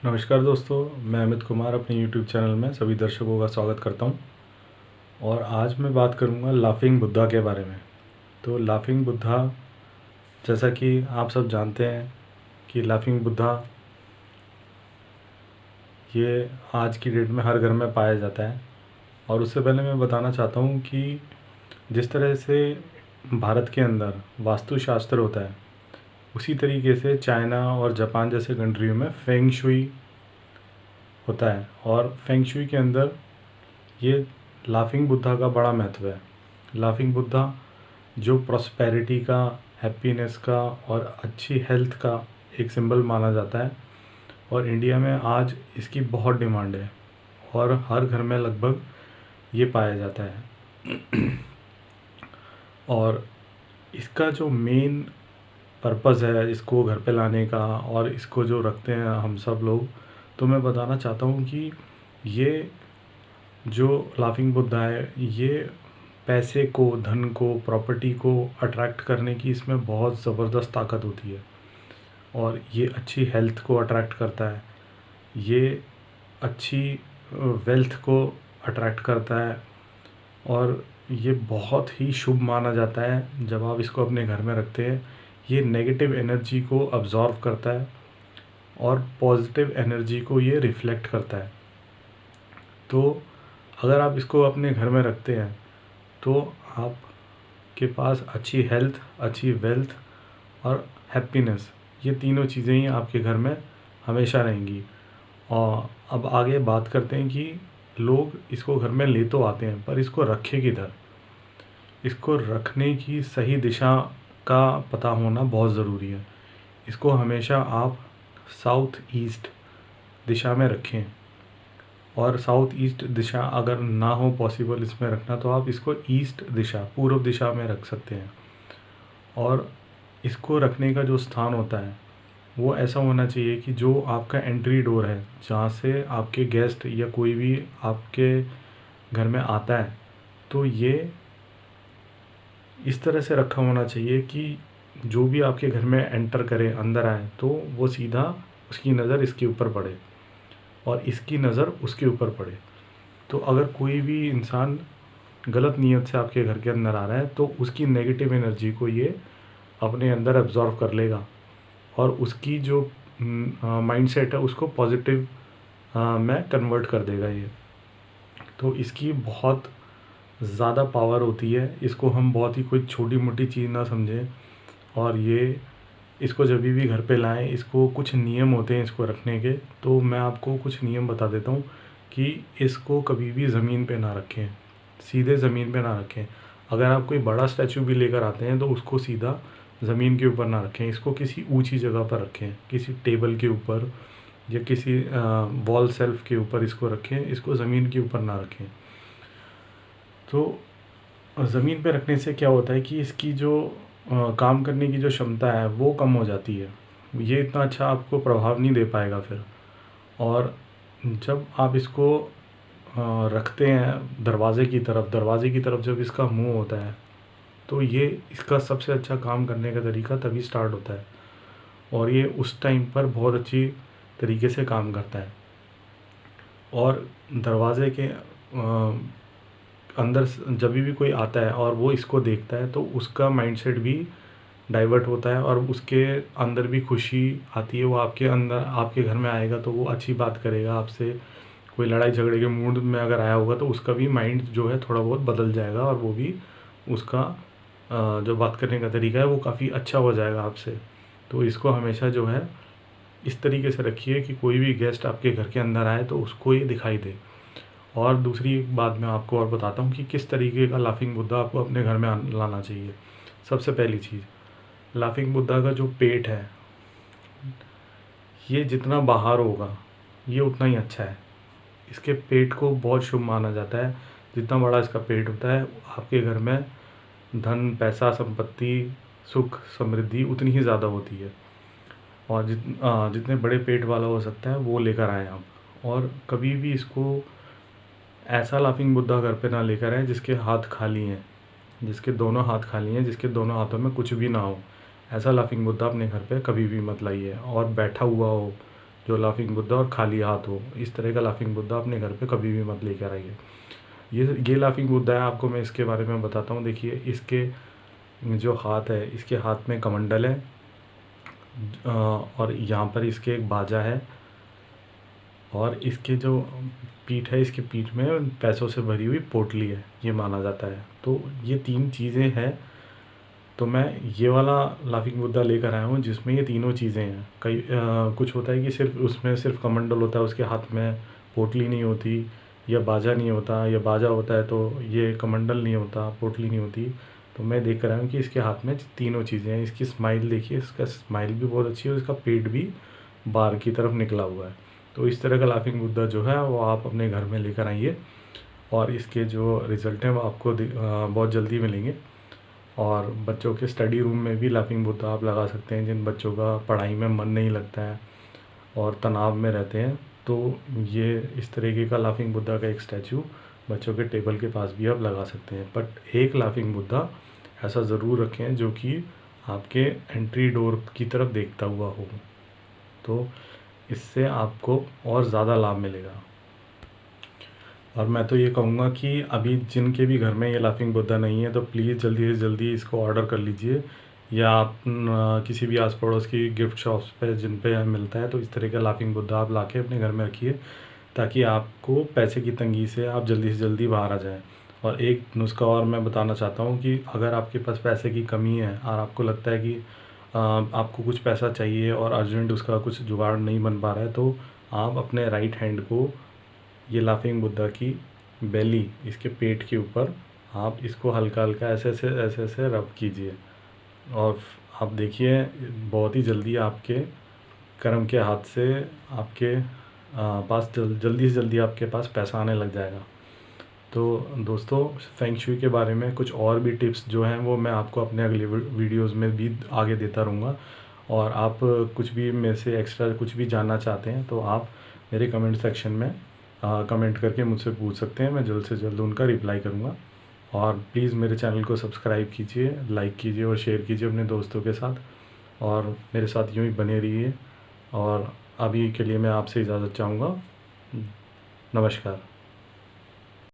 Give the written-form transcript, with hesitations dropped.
नमस्कार दोस्तों, मैं अमित कुमार अपने YouTube चैनल में सभी दर्शकों का स्वागत करता हूं। और आज मैं बात करूंगा लाफिंग बुद्धा के बारे में। तो लाफिंग बुद्धा, जैसा कि आप सब जानते हैं कि लाफिंग बुद्धा ये आज की डेट में हर घर में पाया जाता है। और उससे पहले मैं बताना चाहता हूं कि जिस तरह से भारत के अंदर वास्तुशास्त्र होता है, उसी तरीके से चाइना और जापान जैसे कंट्रियों में फेंग शुई होता है। और फेंग शुई के अंदर ये लाफिंग बुद्धा का बड़ा महत्व है। लाफिंग बुद्धा जो प्रॉस्पेरिटी का, हैप्पीनेस का और अच्छी हेल्थ का एक सिंबल माना जाता है। और इंडिया में आज इसकी बहुत डिमांड है और हर घर में लगभग ये पाया जाता है। और इसका जो मेन पर्पज़ है इसको घर पे लाने का और इसको जो रखते हैं हम सब लोग, तो मैं बताना चाहता हूँ कि ये जो लाफिंग बुद्धा है ये पैसे को, धन को, प्रॉपर्टी को अट्रैक्ट करने की इसमें बहुत ज़बरदस्त ताकत होती है। और ये अच्छी हेल्थ को अट्रैक्ट करता है, ये अच्छी वेल्थ को अट्रैक्ट करता है। और ये बहुत ही शुभ माना जाता है जब आप इसको अपने घर में रखते हैं। ये नेगेटिव एनर्जी को अब्ज़ॉर्व करता है और पॉजिटिव एनर्जी को ये रिफ्लेक्ट करता है। तो अगर आप इसको अपने घर में रखते हैं तो आपके पास अच्छी हेल्थ, अच्छी वेल्थ और हैप्पीनेस, ये तीनों चीज़ें ही आपके घर में हमेशा रहेंगी। और अब आगे बात करते हैं कि लोग इसको घर में ले तो आते हैं पर इसको रखें किधर। इसको रखने की सही दिशा का पता होना बहुत ज़रूरी है। इसको हमेशा आप साउथ ईस्ट दिशा में रखें। और साउथ ईस्ट दिशा अगर ना हो पॉसिबल इसमें रखना, तो आप इसको ईस्ट दिशा, पूर्व दिशा में रख सकते हैं। और इसको रखने का जो स्थान होता है वो ऐसा होना चाहिए कि जो आपका एंट्री डोर है, जहाँ से आपके गेस्ट या कोई भी आपके घर में आता है, तो ये इस तरह से रखा होना चाहिए कि जो भी आपके घर में एंटर करे, अंदर आए, तो वो सीधा उसकी नज़र इसके ऊपर पड़े और इसकी नज़र उसके ऊपर पड़े। तो अगर कोई भी इंसान गलत नीयत से आपके घर के अंदर आ रहा है तो उसकी नेगेटिव एनर्जी को ये अपने अंदर एब्जॉर्व कर लेगा और उसकी जो माइंडसेट है उसको पॉजिटिव में कन्वर्ट कर देगा ये। तो इसकी बहुत ज़्यादा पावर होती है। इसको हम बहुत ही कोई छोटी मोटी चीज़ ना समझें। और ये इसको जब भी घर पे लाएं, इसको कुछ नियम होते हैं इसको रखने के। तो मैं आपको कुछ नियम बता देता हूँ कि इसको कभी भी ज़मीन पे ना रखें, सीधे ज़मीन पे ना रखें। अगर आप कोई बड़ा स्टैचू भी लेकर आते हैं तो उसको सीधा ज़मीन के ऊपर ना रखें। इसको किसी ऊंची जगह पर रखें, किसी टेबल के ऊपर या किसी वॉल सेल्फ के ऊपर इसको रखें। इसको ज़मीन के ऊपर ना रखें। तो ज़मीन पे रखने से क्या होता है कि इसकी जो काम करने की जो क्षमता है वो कम हो जाती है। ये इतना अच्छा आपको प्रभाव नहीं दे पाएगा फिर। और जब आप इसको रखते हैं दरवाज़े की तरफ जब इसका मुंह होता है, तो ये इसका सबसे अच्छा काम करने का तरीका तभी स्टार्ट होता है। और ये उस टाइम पर बहुत अच्छी तरीके से काम करता है। और दरवाज़े के अंदर जब भी कोई आता है और वो इसको देखता है तो उसका माइंडसेट भी डाइवर्ट होता है और उसके अंदर भी खुशी आती है। वो आपके अंदर, आपके घर में आएगा तो वो अच्छी बात करेगा आपसे। कोई लड़ाई झगड़े के मूड में अगर आया होगा तो उसका भी माइंड जो है थोड़ा बहुत बदल जाएगा और वो भी उसका जो बात करने का तरीका है वो काफ़ी अच्छा हो जाएगा आपसे। तो इसको हमेशा जो है इस तरीके से रखिए कि कोई भी गेस्ट आपके घर के अंदर आए तो उसको ये दिखाई दे। और दूसरी एक बात मैं आपको और बताता हूँ कि किस तरीके का लाफिंग बुद्धा आपको अपने घर में लाना चाहिए। सबसे पहली चीज़, लाफिंग बुद्धा का जो पेट है ये जितना बाहर होगा ये उतना ही अच्छा है। इसके पेट को बहुत शुभ माना जाता है। जितना बड़ा इसका पेट होता है आपके घर में धन, पैसा, संपत्ति, सुख, समृद्धि उतनी ही ज़्यादा होती है। और जितने बड़े पेट वाला हो सकता है वो लेकर आएँ आप। और कभी भी इसको ऐसा लाफिंग बुद्धा घर पे ना लेकर आए जिसके हाथ खाली हैं, जिसके दोनों हाथ खाली हैं, जिसके दोनों हाथों में कुछ भी ना हो। ऐसा लाफिंग बुद्धा अपने घर पे कभी भी मत लाइए। और बैठा हुआ हो जो लाफिंग बुद्धा और खाली हाथ हो, इस तरह का लाफिंग बुद्धा अपने घर पे कभी भी मत लेकर आइए। ये लाफिंग बुद्धा है, आपको मैं इसके बारे में बताता हूँ। देखिए, इसके जो हाथ है, इसके हाथ में कमंडल है, और यहाँ पर इसके एक बाजा है, और इसके जो पीठ है, इसकी पीठ में पैसों से भरी हुई पोटली है, ये माना जाता है। तो ये 3 चीज़ें हैं। तो मैं ये वाला लाफिंग बुद्धा लेकर आया हूँ जिसमें ये तीनों चीज़ें हैं। कुछ होता है कि सिर्फ उसमें सिर्फ कमंडल होता है, उसके हाथ में पोटली नहीं होती, या बाजा नहीं होता, या बाजा होता है तो ये कमंडल नहीं होता, पोटली नहीं होती। तो मैं देख कर आया हूँ कि इसके हाथ में तीनों चीज़ें हैं। इसकी स्माइल देखिए, इसका स्माइल भी बहुत अच्छी है, और इसका पेट भी बाहर की तरफ निकला हुआ है। तो इस तरह का लाफिंग बुद्धा जो है वो आप अपने घर में लेकर आइए, और इसके जो रिज़ल्ट हैं वो आपको बहुत जल्दी मिलेंगे। और बच्चों के स्टडी रूम में भी लाफिंग बुद्धा आप लगा सकते हैं, जिन बच्चों का पढ़ाई में मन नहीं लगता है और तनाव में रहते हैं, तो ये इस तरीके का लाफिंग बुद्धा का एक स्टैचू बच्चों के टेबल के पास भी आप लगा सकते हैं। बट एक लाफिंग बुद्धा ऐसा ज़रूर रखें जो कि आपके एंट्री डोर की तरफ देखता हुआ हो, तो इससे आपको और ज़्यादा लाभ मिलेगा। और मैं तो ये कहूँगा कि अभी जिनके भी घर में ये लाफिंग बुद्धा नहीं है, तो प्लीज़ जल्दी से जल्दी इसको ऑर्डर कर लीजिए, या आप किसी भी आस पड़ोस की गिफ्ट शॉप्स पे जिन पे मिलता है, तो इस तरह का लाफिंग बुद्धा आप लाके अपने घर में रखिए, ताकि आपको पैसे की तंगी से आप जल्दी से जल्दी बाहर आ जाएँ। और एक नुस्खा और मैं बताना चाहता हूँ कि अगर आपके पास पैसे की कमी है और आपको लगता है कि आपको कुछ पैसा चाहिए और अर्जेंट उसका कुछ जुगाड़ नहीं बन पा रहा है, तो आप अपने राइट हैंड को ये लाफिंग बुद्धा की बेली, इसके पेट के ऊपर आप इसको हल्का हल्का ऐसे रब कीजिए, और आप देखिए बहुत ही जल्दी आपके कर्म के हाथ से आपके पास जल्दी से जल्दी आपके पास पैसा आने लग जाएगा। तो दोस्तों, फेंग शुई के बारे में कुछ और भी टिप्स जो हैं वो मैं आपको अपने अगले वीडियोज़ में भी आगे देता रहूँगा। और आप कुछ भी मेरे से एक्स्ट्रा कुछ भी जानना चाहते हैं तो आप मेरे कमेंट सेक्शन में कमेंट करके मुझसे पूछ सकते हैं, मैं जल्द से जल्द उनका रिप्लाई करूँगा। और प्लीज़ मेरे चैनल को सब्सक्राइब कीजिए, लाइक कीजिए और शेयर कीजिए अपने दोस्तों के साथ, और मेरे साथ यूँ ही बने रहिए। और अभी के लिए मैं आपसे इजाज़त चाहूँगा। नमस्कार।